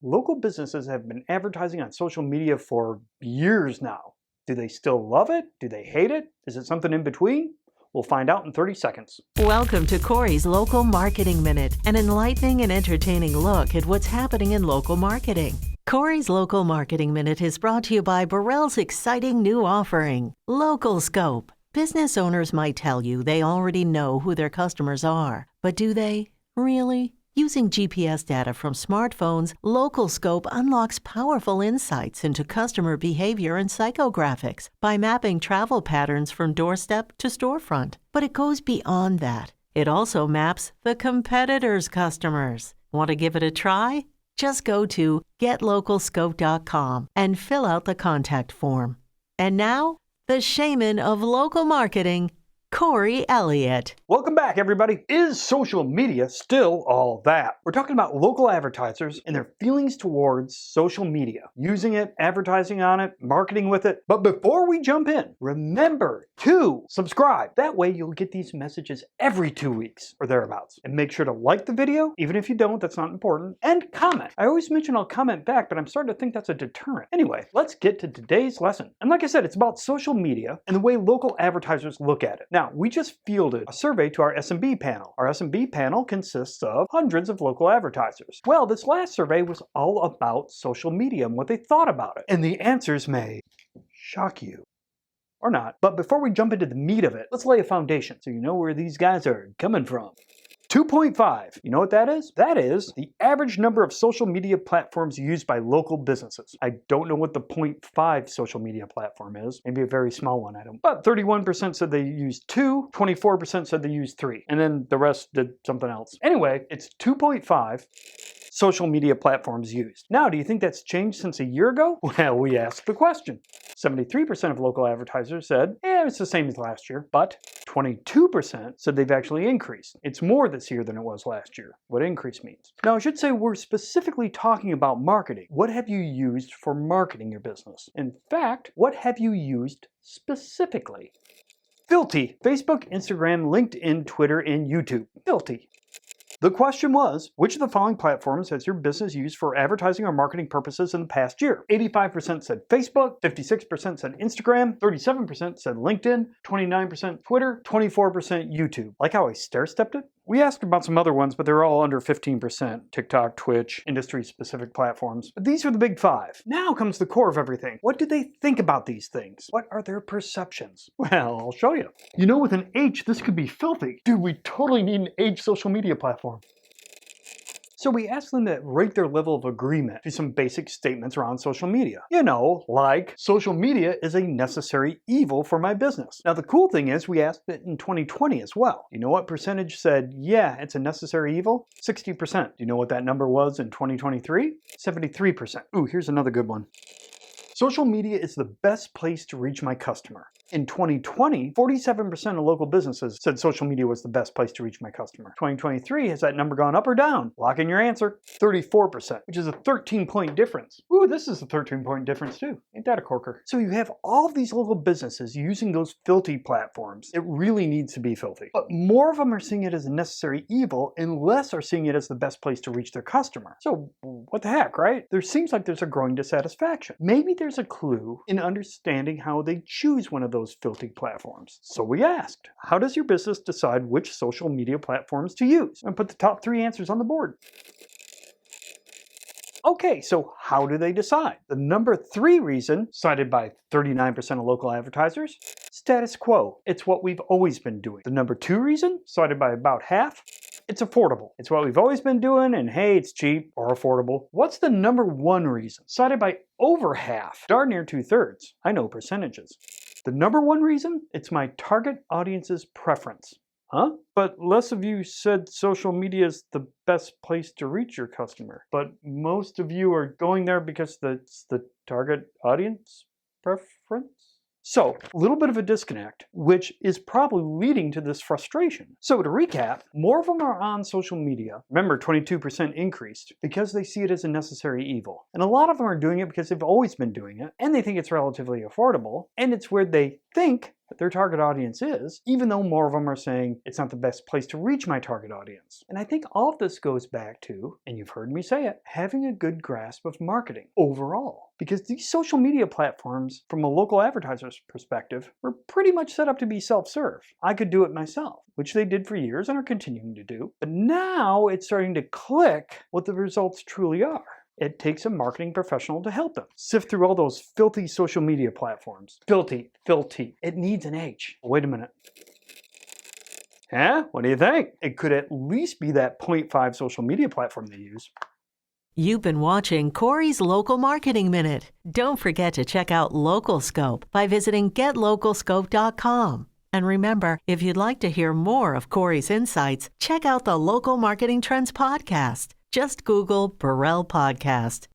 Local businesses have been advertising on social media for years now. Do they still love it? Do they hate it? Is it something in between? We'll find out in 30 seconds. Welcome to Corey's Local Marketing Minute, an enlightening and entertaining look at what's happening in local marketing. Corey's Local Marketing Minute is brought to you by Burrell's exciting new offering, Local Scope. Business owners might tell you they already know who their customers are, but do they? Really? Using GPS data from smartphones, Local Scope unlocks powerful insights into customer behavior and psychographics by mapping travel patterns from doorstep to storefront. But it goes beyond that. It also maps the competitors' customers. Want to give it a try? Just go to getlocalscope.com and fill out the contact form. And now, the shaman of local marketing, Corey Elliott. Welcome back, everybody. Is social media still all that? We're talking about local advertisers and their feelings towards social media, using it, advertising on it, marketing with it. But before we jump in, remember to subscribe. That way you'll get these messages every 2 weeks or thereabouts. And make sure to like the video, even if you don't, that's not important, and comment. I always mention I'll comment back, but I'm starting to think that's a deterrent. Anyway, let's get to today's lesson. And like I said, it's about social media and the way local advertisers look at it. Now, we just fielded a survey to our SMB panel. Our SMB panel consists of hundreds of local advertisers. Well, this last survey was all about social media and what they thought about it. And the answers may shock you. Or not. But before we jump into the meat of it, let's lay a foundation so you know where these guys are coming from. 2.5. You know what that is? That is the average number of social media platforms used by local businesses. I don't know what the 0.5 social media platform is. Maybe a very small one, I don't. But 31% said they used 2, 24% said they used 3, and then the rest did something else. Anyway, it's 2.5 social media platforms used. Now, do you think that's changed since a year ago? Well, we asked the question. 73% of local advertisers said, it's the same as last year, but 22% said they've actually increased. It's more this year than it was last year, what increase means. Now, I should say we're specifically talking about marketing. What have you used for marketing your business? In fact, what have you used specifically? Filthy. Facebook, Instagram, LinkedIn, Twitter, and YouTube. Filthy. The question was, which of the following platforms has your business used for advertising or marketing purposes in the past year? 85% said Facebook, 56% said Instagram, 37% said LinkedIn, 29% Twitter, 24% YouTube. Like how I stair-stepped it? We asked about some other ones, but they're all under 15%. TikTok, Twitch, industry-specific platforms. But these are the big 5. Now comes the core of everything. What do they think about these things? What are their perceptions? Well, I'll show you. You know, with an H, this could be filthy. Dude, we totally need an H social media platform. So we asked them to rate their level of agreement to some basic statements around social media. You know, like, social media is a necessary evil for my business. Now the cool thing is we asked it in 2020 as well. You know what percentage said, yeah, it's a necessary evil? 60%. Do you know what that number was in 2023? 73%. Ooh, here's another good one. Social media is the best place to reach my customer. In 2020, 47% of local businesses said social media was the best place to reach my customer. 2023, has that number gone up or down? Lock in your answer. 34%, which is a 13-point difference. Ooh, this is a 13-point difference too. Ain't that a corker? So you have all of these local businesses using those filthy platforms. It really needs to be filthy. But more of them are seeing it as a necessary evil and less are seeing it as the best place to reach their customer. So what the heck, right? There seems like there's a growing dissatisfaction. Maybe there's a clue in understanding how they choose one of those filthy platforms. So we asked, how does your business decide which social media platforms to use? And put the top 3 answers on the board. Okay, so how do they decide? The number 3 reason, cited by 39% of local advertisers, status quo. It's what we've always been doing. The number 2 reason, cited by about half, it's affordable. It's what we've always been doing, and hey, it's cheap or affordable. What's the number 1 reason? Cited by over half, darn near 2/3. I know percentages. The number 1 reason? It's my target audience's preference. Huh? But less of you said social media is the best place to reach your customer. But most of you are going there because that's the target audience preference? So, a little bit of a disconnect, which is probably leading to this frustration. So to recap, more of them are on social media. Remember, 22% increased because they see it as a necessary evil. And a lot of them are doing it because they've always been doing it, and they think it's relatively affordable, and it's where they think that their target audience is, even though more of them are saying it's not the best place to reach my target audience. And I think all of this goes back to, and you've heard me say it, having a good grasp of marketing overall. Because these social media platforms, from a local advertiser's perspective, were pretty much set up to be self-serve. I could do it myself, which they did for years and are continuing to do. But now it's starting to click what the results truly are. It takes a marketing professional to help them sift through all those filthy social media platforms. Filthy. It needs an H. Wait a minute. What do you think? It could at least be that 0.5 social media platform they use. You've been watching Corey's Local Marketing Minute. Don't forget to check out Local Scope by visiting getlocalscope.com. And remember, if you'd like to hear more of Corey's insights, check out the Local Marketing Trends podcast. Just Google Burrell Podcast.